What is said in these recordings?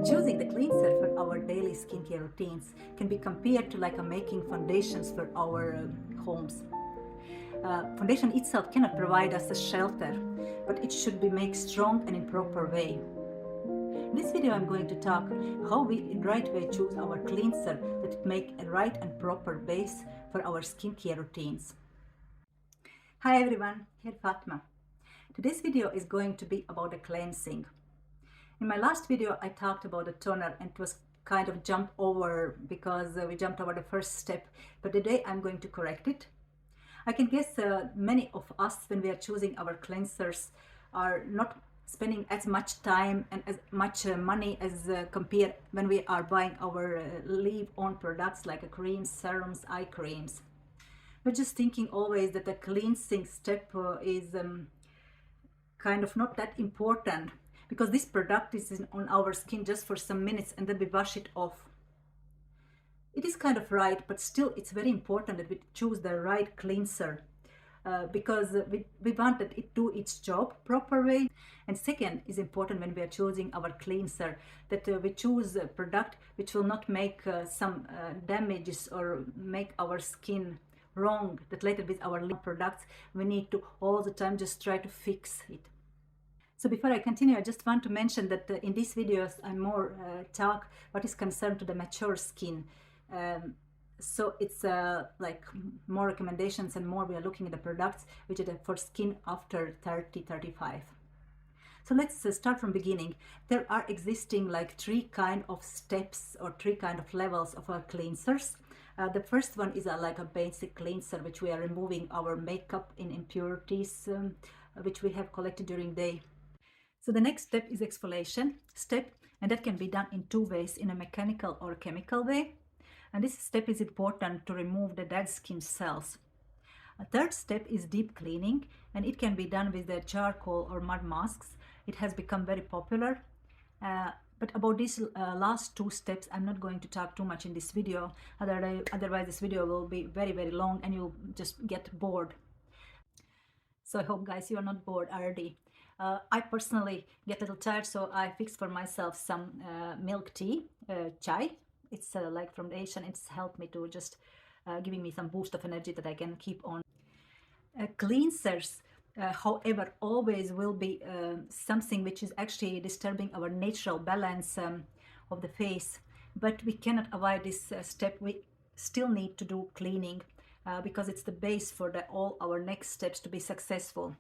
Choosing the cleanser for our daily skincare routines can be compared to like making foundations for our homes. Foundation itself cannot provide us a shelter, but it should be made strong and in proper way. In this video I'm going to talk how we in right way choose our cleanser that make a right and proper base for our skincare routines. Hi everyone, here Fatma. Today's video is going to be about the cleansing. In my last video I talked about the toner and it was kind of jump over because we jumped over the first step, but today I'm going to correct it. I can guess many of us when we are choosing our cleansers are not spending as much time and as much money as compared when we are buying our leave-on products like creams, serums, eye creams. We're just thinking always that the cleansing step is kind of not that important, because this product is on our skin just for some minutes and then we wash it off. It is kind of right, but still it's very important that we choose the right cleanser because we want that it do its job proper way. And second is important when we are choosing our cleanser that we choose a product which will not make some damages or make our skin wrong, that later with our products we need to all the time just try to fix it. So before I continue, I just want to mention that in these videos I more talk what is concerned to the mature skin. So it's like more recommendations and more we are looking at the products which are for skin after 30-35. So let's start from beginning. There are existing like three kind of steps or three kind of levels of our cleansers. The first one is like a basic cleanser, which we are removing our makeup and impurities which we have collected during the day. So the next step is exfoliation step, and that can be done in two ways, in a mechanical or chemical way. And this step is important to remove the dead skin cells. A third step is deep cleaning, and it can be done with the charcoal or mud masks. It has become very popular. But about these last two steps, I'm not going to talk too much in this video. Otherwise, this video will be very, very long and you'll just get bored. So I hope, guys, you are not bored already. I personally get a little tired, so I fixed for myself some milk tea, chai. It's like from the Asian. It's helped me to just giving me some boost of energy that I can keep on. Cleansers, however, always will be something which is actually disturbing our natural balance of the face. But we cannot avoid this step. We still need to do cleaning because it's the base for all our next steps to be successful.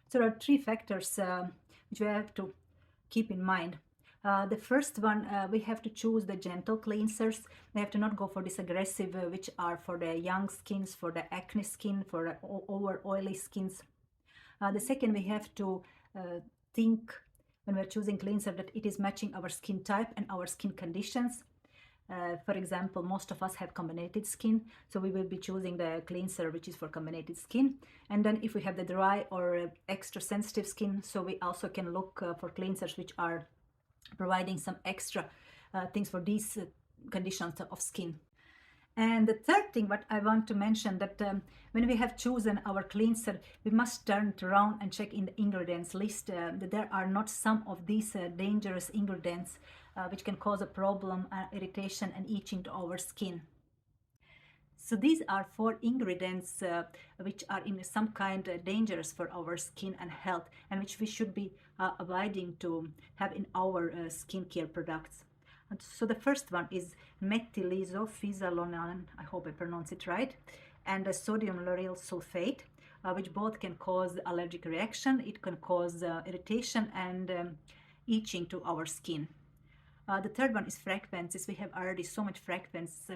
So there are three factors which we have to keep in mind. The first one, we have to choose the gentle cleansers. We have to not go for this aggressive, which are for the young skins, for the acne skin, for the over oily skins. The second, we have to think when we're choosing cleanser that it is matching our skin type and our skin conditions. For example, most of us have combinated skin, so we will be choosing the cleanser which is for combinated skin. And then if we have the dry or extra sensitive skin, so we also can look for cleansers which are providing some extra things for these conditions of skin. And the third thing what I want to mention that when we have chosen our cleanser, we must turn it around and check in the ingredients list that there are not some of these dangerous ingredients which can cause a problem, irritation and itching to our skin. So these are 4 ingredients which are in some kind dangerous for our skin and health, and which we should be avoiding to have in our skincare products. And so the first one is methylisophyzalonan, I hope I pronounce it right, and sodium lauryl sulfate, which both can cause allergic reaction. It can cause irritation and itching to our skin. The third one is fragrances. We have already so much fragrances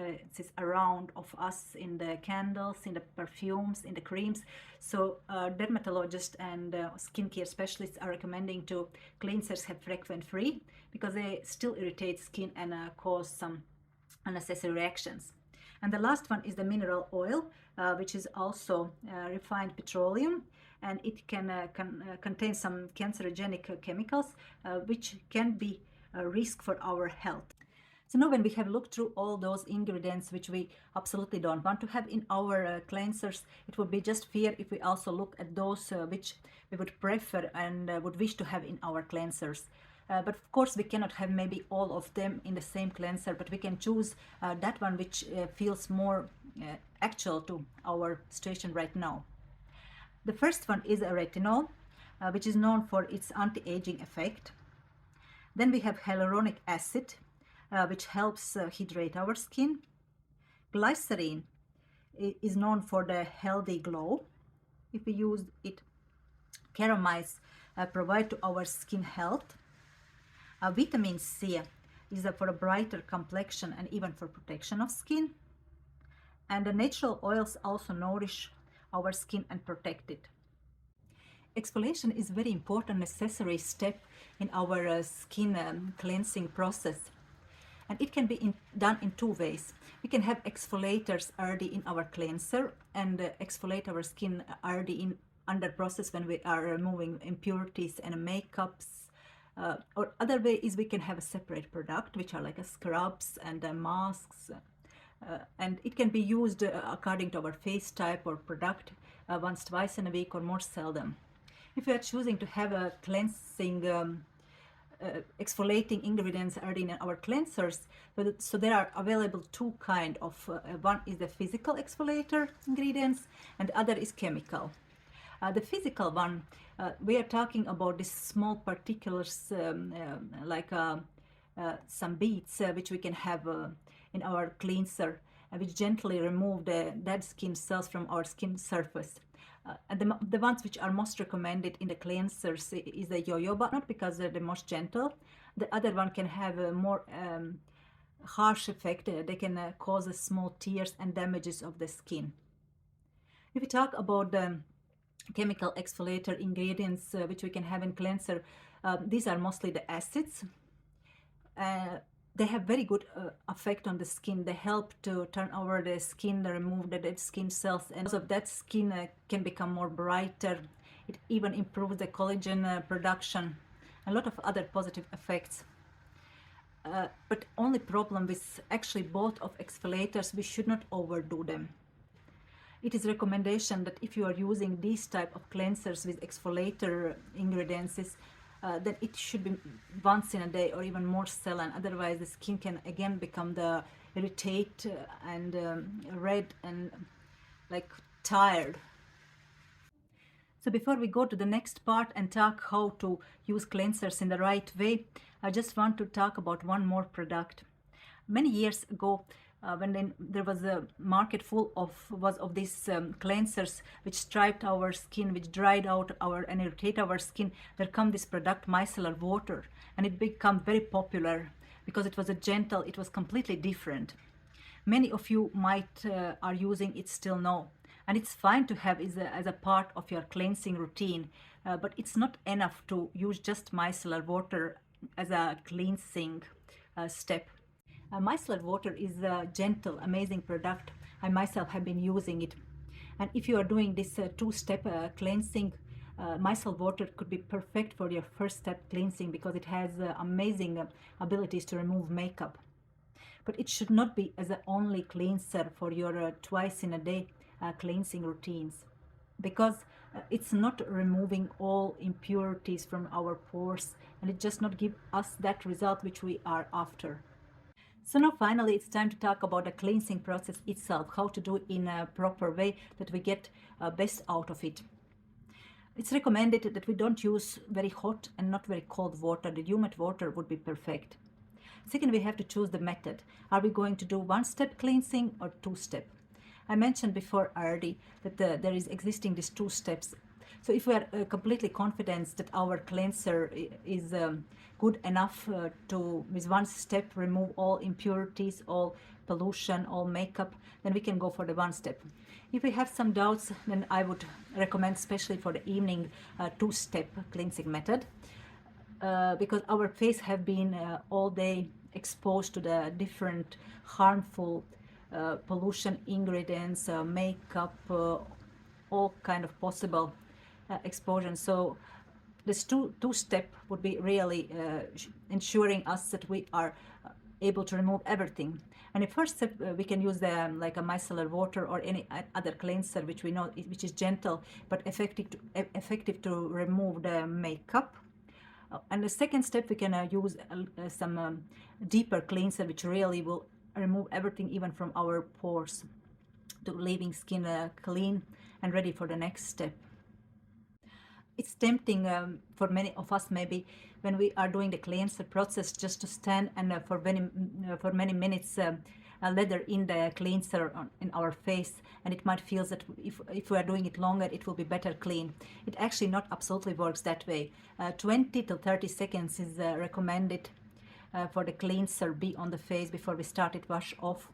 around of us in the candles, in the perfumes, in the creams. So dermatologists and skincare specialists are recommending to cleansers have fragrance free because they still irritate skin and cause some unnecessary reactions. And the last one is the mineral oil, which is also refined petroleum, and it can contain some cancerogenic chemicals which can be a risk for our health. So now when we have looked through all those ingredients which we absolutely don't want to have in our cleansers, it would be just fair if we also look at those which we would prefer and would wish to have in our cleansers. But of course we cannot have maybe all of them in the same cleanser, but we can choose that one which feels more actual to our situation right now. The first one is a retinol, which is known for its anti-aging effect. Then we have hyaluronic acid, which helps hydrate our skin. Glycerin is known for the healthy glow. If we use it, ceramides provide to our skin health. Vitamin C is for a brighter complexion and even for protection of skin. And the natural oils also nourish our skin and protect it. Exfoliation is very important, necessary step in our skin cleansing process. And it can be done in two ways. We can have exfoliators already in our cleanser and exfoliate our skin already in under process when we are removing impurities and makeups. Or other way is we can have a separate product, which are like a scrubs and masks. And it can be used according to our face type or product once, twice in a week or more seldom. If we are choosing to have a cleansing exfoliating ingredients are in our cleansers, so there are available two kind of one is the physical exfoliator ingredients and the other is chemical. The physical one, we are talking about these small particulars like some beads which we can have in our cleanser, which gently remove the dead skin cells from our skin surface. And the ones which are most recommended in the cleansers is the jojoba, not because they're the most gentle. The other one can have a more harsh effect. They can cause small tears and damages of the skin. If we talk about the chemical exfoliator ingredients which we can have in cleanser, these are mostly the acids. They have very good effect on the skin. They help to turn over the skin, remove the dead skin cells, and so that skin can become more brighter. It even improves the collagen production, a lot of other positive effects. But only problem with actually both of exfoliators, we should not overdo them. It is recommendation that if you are using these type of cleansers with exfoliator ingredients, then it should be once in a day or even more seldom. Otherwise, the skin can again become the irritate and red and like tired. So before we go to the next part and talk how to use cleansers in the right way, I just want to talk about one more product. Many years ago, when there was a market full of these cleansers which striped our skin, which dried out our and irritate our skin, there come this product micellar water, and it became very popular because it was a gentle, it was completely different. Many of you might are using it still now, and it's fine to have as a part of your cleansing routine, but it's not enough to use just micellar water as a cleansing step. Micellar water is a gentle, amazing product. I myself have been using it. And if you are doing this two-step cleansing, micellar water could be perfect for your first step cleansing because it has amazing abilities to remove makeup. But it should not be as the only cleanser for your twice in a day cleansing routines, because it's not removing all impurities from our pores, and it just not give us that result which we are after. So now finally it's time to talk about the cleansing process itself, how to do it in a proper way that we get best out of it. It's recommended that we don't use very hot and not very cold water. The humid water would be perfect. Second, we have to choose the method. Are we going to do one-step cleansing or two-step? I mentioned before already that there is existing these two steps. So if we are completely confident that our cleanser is good enough to, with one step, remove all impurities, all pollution, all makeup, then we can go for the one step. If we have some doubts, then I would recommend, especially for the evening, two-step cleansing method, because our face have been all day exposed to the different harmful pollution ingredients, makeup, all kind of possible exposure. So this two-step would be really ensuring us that we are able to remove everything. And the first step, we can use like a micellar water or any other cleanser which we know which is gentle but effective to remove the makeup, And the second step, we can use some deeper cleanser, which really will remove everything even from our pores, to leaving skin clean and ready for the next step. It's tempting for many of us, maybe, when we are doing the cleanser process, just to stand and for many minutes lather in the cleanser in our face, and it might feel that if we are doing it longer, it will be better clean. It actually not absolutely works that way. 20 to 30 seconds is recommended for the cleanser be on the face before we start it wash off.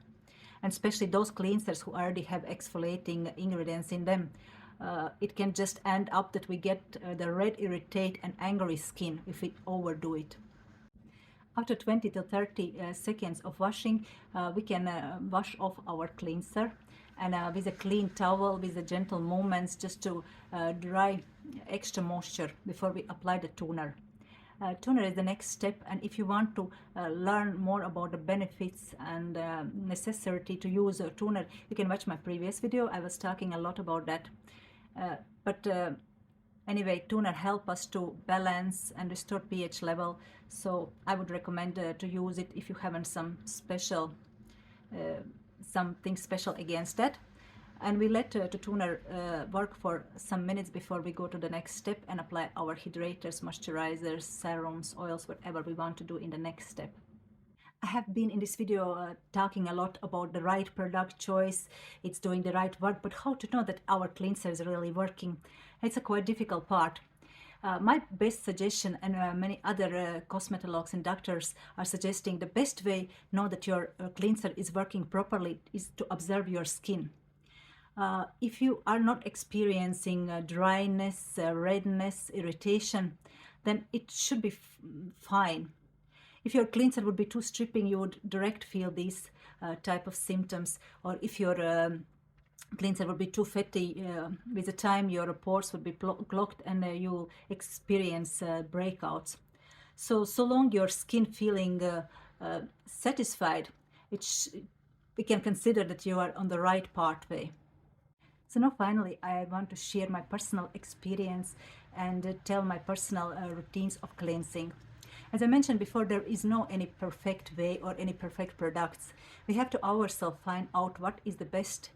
And especially those cleansers who already have exfoliating ingredients in them, it can just end up that we get the red, irritate and angry skin if we overdo it. After 20 to 30 seconds of washing, we can wash off our cleanser, and with a clean towel, with the gentle movements, just to dry extra moisture before we apply the toner. Toner is the next step, and if you want to learn more about the benefits and necessity to use a toner, you can watch my previous video. I was talking a lot about that. Anyway, toner help us to balance and restore pH level, so I would recommend to use it if you haven't some special something special against that. And we let the toner work for some minutes before we go to the next step and apply our hydrators, moisturizers, serums, oils, whatever we want to do in the next step. I have been in this video talking a lot about the right product choice, it's doing the right work, but how to know that our cleanser is really working? It's a quite difficult part. My best suggestion, and many other cosmetologs and doctors are suggesting, the best way know that your cleanser is working properly is to observe your skin. If you are not experiencing dryness, redness, irritation, then it should be fine. If your cleanser would be too stripping, you would direct feel these type of symptoms. Or if your cleanser would be too fatty, with the time your pores would be clogged and you'll experience breakouts. So long your skin feeling satisfied, we can consider that you are on the right pathway. So now finally, I want to share my personal experience and tell my personal routines of cleansing. As I mentioned before, there is no any perfect way or any perfect products. We have to ourselves find out what is the best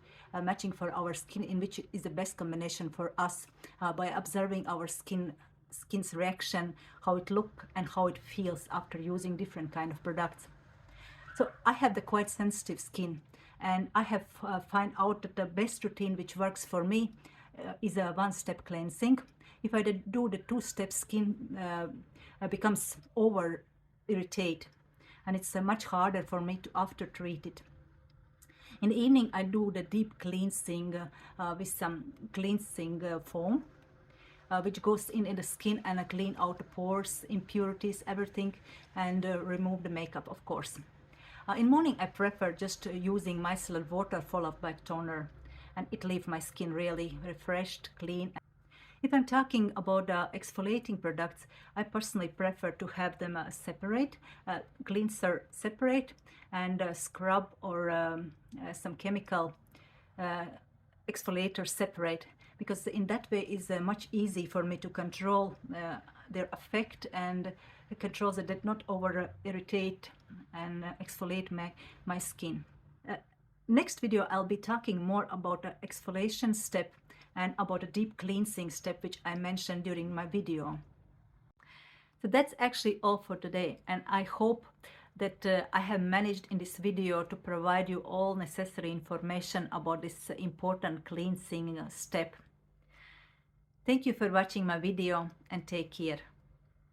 matching for our skin, in which is the best combination for us, by observing our skin's reaction, how it looks and how it feels after using different kind of products. So I have the quite sensitive skin, and I have find out that the best routine which works for me is a one-step cleansing. If I do the two-step, skin becomes over irritate, and it's much harder for me to after treat it. In the evening, I do the deep cleansing with some cleansing foam, which goes in the skin and clean out the pores, impurities, everything, and remove the makeup, of course. In morning, I prefer just using micellar water followed by toner, and it leaves my skin really refreshed, clean. If I'm talking about exfoliating products, I personally prefer to have them separate, cleanser separate, and scrub or some chemical exfoliator separate, because in that way it's much easy for me to control their effect and control that they not over irritate and exfoliate my skin. Next video I'll be talking more about the exfoliation step and about a deep cleansing step, which I mentioned during my video. So that's actually all for today, and I hope that I have managed in this video to provide you all necessary information about this important cleansing step. Thank you for watching my video, and take care.